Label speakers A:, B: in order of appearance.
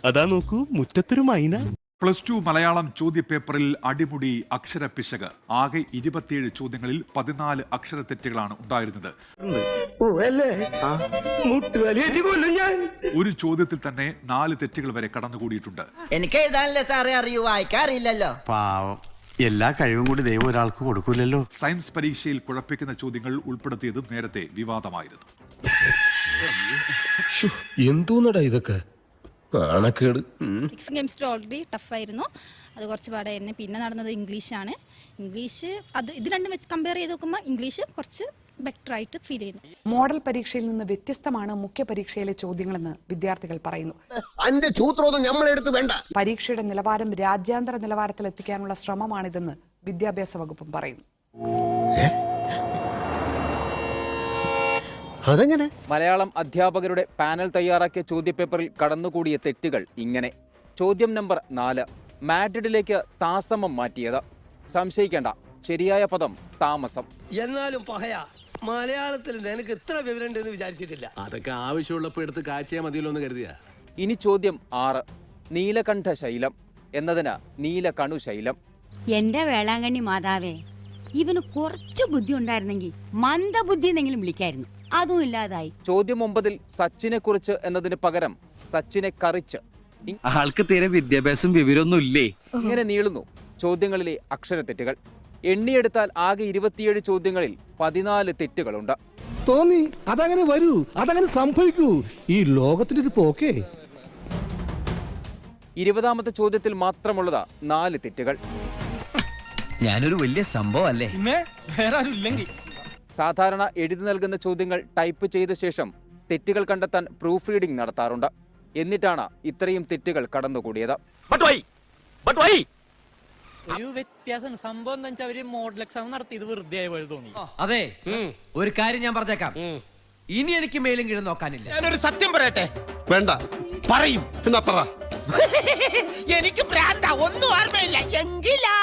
A: അതാ നോക്കൂ, മുറ്റത്തൊരു മൈന.
B: +2 മലയാളം ചോദ്യപേപ്പറിൽ അടിമുടി അക്ഷരപ്പിശക്. ആകെ 27 ചോദ്യങ്ങളിൽ 14 അക്ഷരത്തെറ്റുകളാണ് ഉണ്ടായിരുന്നത്. ഒരു ചോദ്യത്തിൽ തന്നെ 4 തെറ്റുകൾ വരെ കടന്നുകൂടിയിട്ടുണ്ട്.
C: എനിക്ക് എഴുതാനല്ലേ സാറേ അറിയൂ, വായിക്കാറില്ലല്ലോ.
D: പാവം, എല്ലാ കഴിവും കൂടി ദൈവം ഒരാൾക്ക് കൊടുക്കൂലല്ലോ.
B: സയൻസ് പരീക്ഷയിൽ കുഴപ്പിക്കുന്ന ചോദ്യങ്ങൾ ഉൾപ്പെടുത്തിയതും നേരത്തെ വിവാദമായിരുന്നു.
A: എന്തോന്നടാ ഇതൊക്കെ, ആണക്കേട്.
E: കെമിസ്ട്രി ഓൾറെഡി ടഫായിരുന്നു, അത് കുറച്ച് പാടായിരുന്നു. പിന്നെ നടന്നത് ഇംഗ്ലീഷാണ്. ഇംഗ്ലീഷ് ഇത് രണ്ടും വെച്ച് കമ്പയർ ചെയ്ത് നോക്കുമ്പോൾ ഇംഗ്ലീഷ് കുറച്ച് ബെറ്റർ ആയിട്ട് ഫീൽ ചെയ്യുന്നു.
F: മോഡൽ പരീക്ഷയിൽ നിന്ന് വ്യത്യസ്തമാണ് മുഖ്യ പരീക്ഷയിലെ ചോദ്യങ്ങളെന്ന് വിദ്യാർത്ഥികൾ പറയുന്നു. പരീക്ഷയുടെ നിലവാരം രാജ്യാന്തര നിലവാരത്തിൽ എത്തിക്കാനുള്ള ശ്രമമാണിതെന്ന് വിദ്യാഭ്യാസ വകുപ്പും പറയുന്നു.
G: അതെങ്ങനെ?
H: മലയാളം അധ്യാപകരുടെ പാനൽ തയ്യാറാക്കിയ ചോദ്യപേപ്പറിൽ കടന്നുകൂടിയ തെറ്റുകൾ ഇങ്ങനെ. ചോദ്യം നമ്പർ 4, മാഡ്രിഡിലേക്ക് താമസം മാറ്റിയത്. സംശയിക്കേണ്ട, ശരിയായ പദം താമസം.
G: എന്നാലും പറയാ, മലയാളത്തിൽ നിനക്ക് ഇത്ര വിവരം ഉണ്ടെന്ന് വിചാരിച്ചിട്ടില്ല.
I: അതൊക്കെ ആവശ്യമുള്ളപ്പോ എടുത്ത് കാച്ചിയാ മതിയല്ലോ എന്ന് കരുതിയാ.
H: ഇനി ചോദ്യം 6, നീലകണ്ഠ ശൈലം എന്നതിന് നീലകണു ശൈലം.
J: എന്റെ വേളാങ്കണ്ണി മാതാവേ, ഇവന് കുറച്ചു ബുദ്ധി ഉണ്ടായിരുന്നെങ്കിൽ മന്ദബുദ്ധി എന്നെങ്കിലും വിളിക്കായിരുന്നു. അതും ഇല്ലാതായി.
H: ചോദ്യം 9 സച്ചിനെ കുറിച്ച് എന്നതിന് പകരം സച്ചിനെ കറിച്ച്.
K: ആൾക്ക് തീരെ വിദ്യാഭ്യാസം വിവരമൊന്നും ഇല്ലേ.
H: ഇങ്ങനെ നീളുന്നു ചോദ്യങ്ങളിലെ അക്ഷരത്തെറ്റുകൾ. എണ്ണിയെടുത്താൽ ആകെ 27 ചോദ്യങ്ങളിൽ 14 തെറ്റുകളുണ്ട്.
G: തോന്നി അതങ്ങനെ വരൂ, അതങ്ങനെ സംഭവിക്കൂ. ഈ ലോകത്തിന്റെ ഒരു പോക്കേ.
H: 20ാമത്തെ ചോദ്യത്തിൽ മാത്രമുള്ളത് 4 തെറ്റുകൾ.
K: ഞാനൊരു വലിയ സംഭവം അല്ലേ.
H: സാധാരണ എഴുതി നൽകുന്ന ചോദ്യങ്ങൾ ടൈപ്പ് ചെയ്ത ശേഷം തെറ്റുകൾ കണ്ടെത്താൻ പ്രൂഫ് റീഡിംഗ് നടത്താറുണ്ട്. എന്നിട്ടാണ് ഇത്രയും തെറ്റുകൾ കടന്നുകൂടിയത്.
L: ഒരു വ്യത്യാസം സംഭവം എന്താ വെച്ചാൽ അവര് മോഡൽ എക്സാം നടത്തിയത് വെറുതെ ആയ പോലെ തോന്നി.
K: അതെ, ഒരു കാര്യം ഞാൻ പറഞ്ഞേക്കാം, ഇനി എനിക്ക് മേലും കീഴും നോക്കാനില്ല.
C: ഞാനൊരു സത്യം പറയട്ടെ.
I: വേണ്ട,
C: പറയും
I: എന്നാ പറ.
C: എനിക്ക് പ്രാന്ത, ഒന്നും ഓർമ്മയില്ല എങ്കിലാ